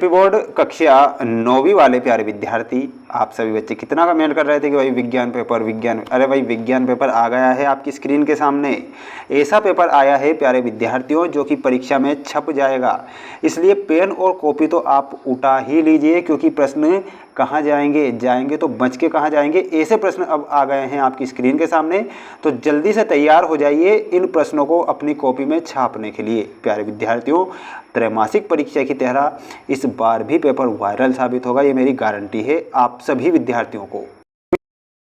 HP board कक्षा 9वीं वाले प्यारे विद्यार्थी, आप सभी बच्चे कितना कमेंट कर रहे थे कि भाई विज्ञान पेपर विज्ञान, अरे भाई विज्ञान पेपर आ गया है आपकी स्क्रीन के सामने। ऐसा पेपर आया है प्यारे विद्यार्थियों जो कि परीक्षा में छप जाएगा, इसलिए पेन और कॉपी तो आप उठा ही लीजिए, क्योंकि प्रश्न कहाँ जाएंगे तो बच के कहाँ जाएंगे, ऐसे प्रश्न अब आ गए हैं आपकी स्क्रीन के सामने। तो जल्दी से तैयार हो जाइए इन प्रश्नों को अपनी कॉपी में छापने के लिए। प्यारे विद्यार्थियों, त्रैमासिक परीक्षा की तरह इस बार भी पेपर वायरल साबित होगा, ये मेरी गारंटी है आप सभी विद्यार्थियों को।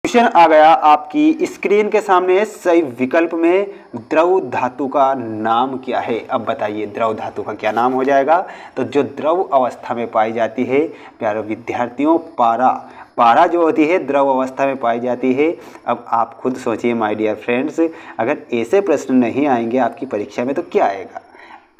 क्वेश्चन आ गया आपकी स्क्रीन के सामने, सही विकल्प में द्रव धातु का नाम क्या है। अब बताइए द्रव धातु का क्या नाम हो जाएगा। तो जो द्रव अवस्था में पाई जाती है प्यारे विद्यार्थियों, पारा जो होती है द्रव अवस्था में पाई जाती है। अब आप खुद सोचिए माय डियर फ्रेंड्स, अगर ऐसे प्रश्न नहीं आएंगे आपकी परीक्षा में तो क्या आएगा।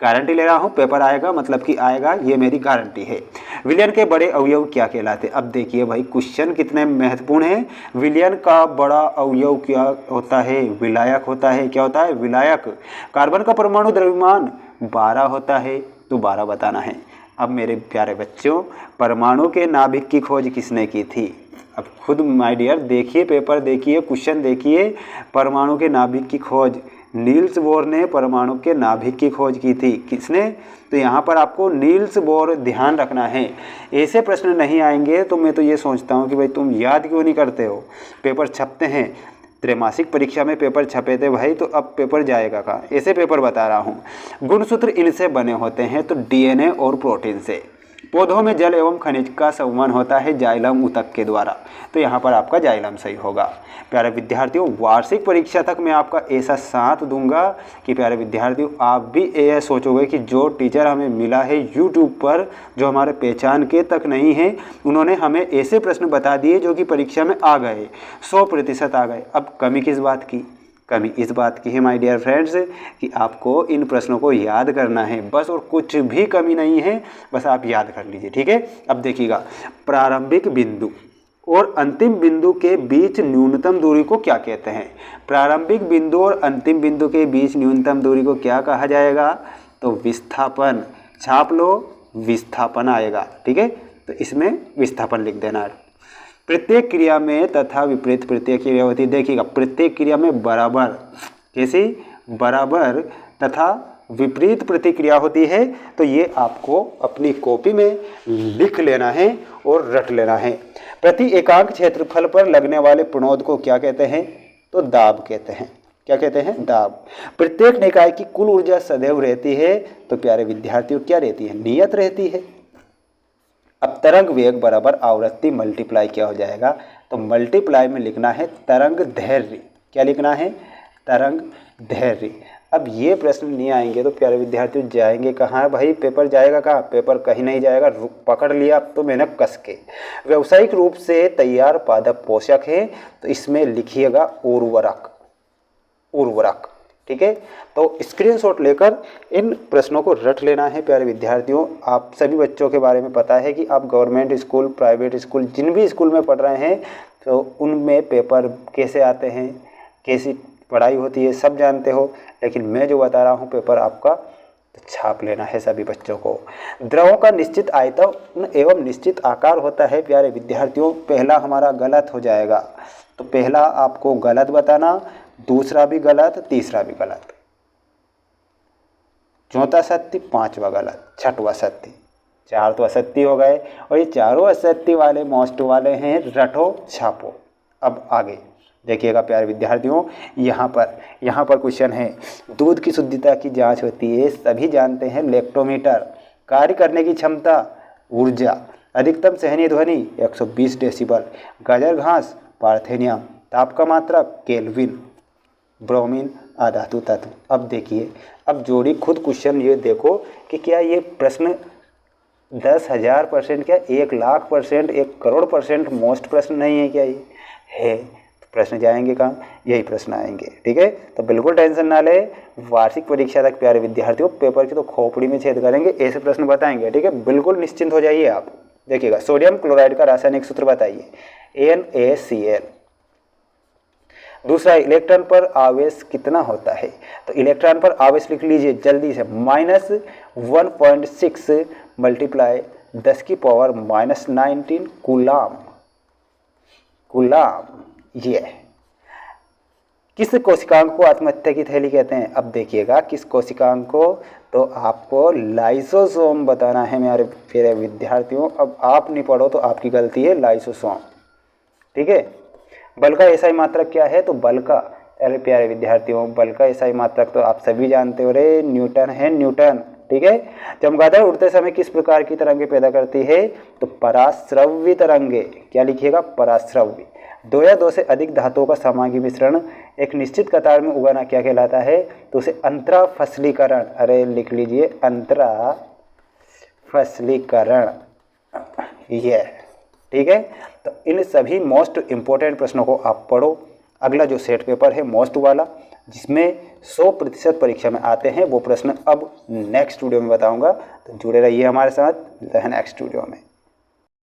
गारंटी ले रहा हूँ पेपर आएगा, मतलब कि आएगा, ये मेरी गारंटी है। विलयन के बड़े अवयव क्या कहलाते हैं। अब देखिए भाई क्वेश्चन कितने महत्वपूर्ण है। विलयन का बड़ा अवयव क्या होता है, विलायक होता है। क्या होता है, विलायक। कार्बन का परमाणु द्रव्यमान 12 होता है, तो 12 बताना है। अब मेरे प्यारे बच्चों, परमाणु के नाभिक की खोज किसने की थी। अब खुद माय डियर देखिए, पेपर देखिए, क्वेश्चन देखिए। परमाणु के नाभिक की खोज नील्स बोर ने परमाणु के नाभिक की खोज की थी। किसने, तो यहाँ पर आपको नील्स बोर ध्यान रखना है। ऐसे प्रश्न नहीं आएंगे तो मैं तो ये सोचता हूँ कि भाई तुम याद क्यों नहीं करते हो। पेपर छपते हैं, त्रैमासिक परीक्षा में पेपर छपे थे भाई, तो अब पेपर जाएगा कहाँ। ऐसे पेपर बता रहा हूँ। गुणसूत्र इनसे बने होते हैं, तो डीएनए और प्रोटीन से। पौधों में जल एवं खनिज का संवहन होता है जाइलम ऊतक के द्वारा, तो यहाँ पर आपका जाइलम सही होगा। प्यारे विद्यार्थियों, वार्षिक परीक्षा तक मैं आपका ऐसा साथ दूंगा कि प्यारे विद्यार्थियों आप भी ये सोचोगे कि जो टीचर हमें मिला है यूट्यूब पर, जो हमारे पहचान के तक नहीं है, उन्होंने हमें ऐसे प्रश्न बता दिए जो कि परीक्षा में आ गए, 100% आ गए। अब कमी किस बात की, कमी इस बात की है माय डियर फ्रेंड्स कि आपको इन प्रश्नों को याद करना है बस, और कुछ भी कमी नहीं है, बस आप याद कर लीजिए, ठीक है। अब देखिएगा, प्रारंभिक बिंदु और अंतिम बिंदु के बीच न्यूनतम दूरी को क्या कहते हैं। प्रारंभिक बिंदु और अंतिम बिंदु के बीच न्यूनतम दूरी को क्या कहा जाएगा, तो विस्थापन। छाप लो, विस्थापन आएगा, ठीक है। तो इसमें विस्थापन लिख देना। प्रत्येक क्रिया में तथा विपरीत प्रत्येक क्रिया होती है। देखिएगा, प्रत्येक क्रिया में बराबर, कैसी, बराबर तथा विपरीत प्रतिक्रिया होती है। तो ये आपको अपनी कॉपी में लिख लेना है और रट लेना है। प्रति एकांक क्षेत्रफल पर लगने वाले प्रणोद को क्या कहते हैं, तो दाब कहते हैं। क्या कहते हैं, दाब। प्रत्येक निकाय की कुल ऊर्जा सदैव रहती है, तो प्यारे विद्यार्थियों क्या रहती है, नियत रहती है। अब तरंग वेग बराबर आवृत्ति मल्टीप्लाई क्या हो जाएगा, तो मल्टीप्लाई में लिखना है तरंग धैर्य। क्या लिखना है, तरंग धैर्य। अब ये प्रश्न नहीं आएंगे तो प्यारे विद्यार्थियों जाएंगे कहाँ भाई, पेपर जाएगा कहाँ, पेपर कहीं नहीं जाएगा। पकड़ लिया अब तो मैंने कस के। व्यावसायिक रूप से तैयार पादप पोषक है, तो इसमें लिखिएगा उर्वरक, उर्वरक, ठीक है। तो स्क्रीनशॉट लेकर इन प्रश्नों को रट लेना है। प्यारे विद्यार्थियों, आप सभी बच्चों के बारे में पता है कि आप गवर्नमेंट स्कूल, प्राइवेट स्कूल, जिन भी स्कूल में पढ़ रहे हैं, तो उनमें पेपर कैसे आते हैं, कैसी पढ़ाई होती है, सब जानते हो। लेकिन मैं जो बता रहा हूँ पेपर आपका छाप लेना है सभी बच्चों को। द्रवों का निश्चित आयतन एवं निश्चित आकार होता है। प्यारे विद्यार्थियों, पहला हमारा गलत हो जाएगा, तो पहला आपको गलत बताना, दूसरा भी गलत, तीसरा भी गलत, चौथा सत्य, पांचवा गलत, छठवां सत्य। 4 तो असत्य हो गए, और ये चारों असत्य वाले मोस्ट वाले हैं, रटो छापो। अब आगे देखिएगा प्यारे विद्यार्थियों, यहाँ पर क्वेश्चन है, दूध की शुद्धता की जांच होती है, सभी जानते हैं, लैक्टोमीटर। कार्य करने की क्षमता, ऊर्जा। अधिकतम सहनीय ध्वनि 120 डेसिबल। गाजर घास, पार्थेनियम। ताप का मात्रक, केल्विन। ब्रोमीन, अधातु तत्व। अब देखिए, अब जोड़ी खुद क्वेश्चन ये देखो कि क्या ये प्रश्न 10,000% क्या 1,00,000%, 1,00,00,000% मोस्ट प्रश्न नहीं है क्या, ये है। तो प्रश्न जाएंगे कहाँ, यही प्रश्न आएंगे, ठीक है। तो बिल्कुल टेंशन ना ले, वार्षिक परीक्षा तक प्यारे विद्यार्थियों पेपर की तो खोपड़ी में छेद करेंगे, ऐसे प्रश्न बताएंगे, ठीक है। बिल्कुल निश्चिंत हो जाइए आप। देखिएगा, सोडियम क्लोराइड का रासायनिक सूत्र बताइए, NaCl। दूसरा, इलेक्ट्रॉन पर आवेश कितना होता है, तो इलेक्ट्रॉन पर आवेश लिख लीजिए जल्दी से, -1.6 मल्टीप्लाई 10⁻⁻19 कूलाम। ये किस कोशिकांग को आत्महत्या की थैली कहते हैं? अब देखिएगा किस कोशिकांग को, तो आपको लाइसोसोम बताना है मेरे प्यारे विद्यार्थियों। अब आप नहीं पढ़ो तो आपकी गलती है, लाइसोसोम। ठीक है। बल का एसआई मात्रक क्या है? तो बल का, अरे प्यारे विद्यार्थियों, बल का एसआई मात्रक तो आप सभी जानते हो रे, न्यूटन है, न्यूटन। ठीक है। चमगादड़ उड़ते समय किस प्रकार की तरंगे पैदा करती है? तो पराश्रव्य तरंगे। क्या लिखिएगा? पराश्रव्य। दो या दो से अधिक धातुओं का समांगी मिश्रण एक निश्चित कतार में उगाना क्या कहलाता है? तो उसे अंतराफसलीकरण, अरे लिख लीजिए अंतराफसलीकरण, ये। ठीक है। तो इन सभी मोस्ट इम्पोर्टेंट प्रश्नों को आप पढ़ो। अगला जो सेट पेपर है मोस्ट वाला, जिसमें 100% परीक्षा में आते हैं, वो प्रश्न अब नेक्स्ट वीडियो में बताऊंगा। तो जुड़े रहिए हमारे साथ नेक्स्ट वीडियो में।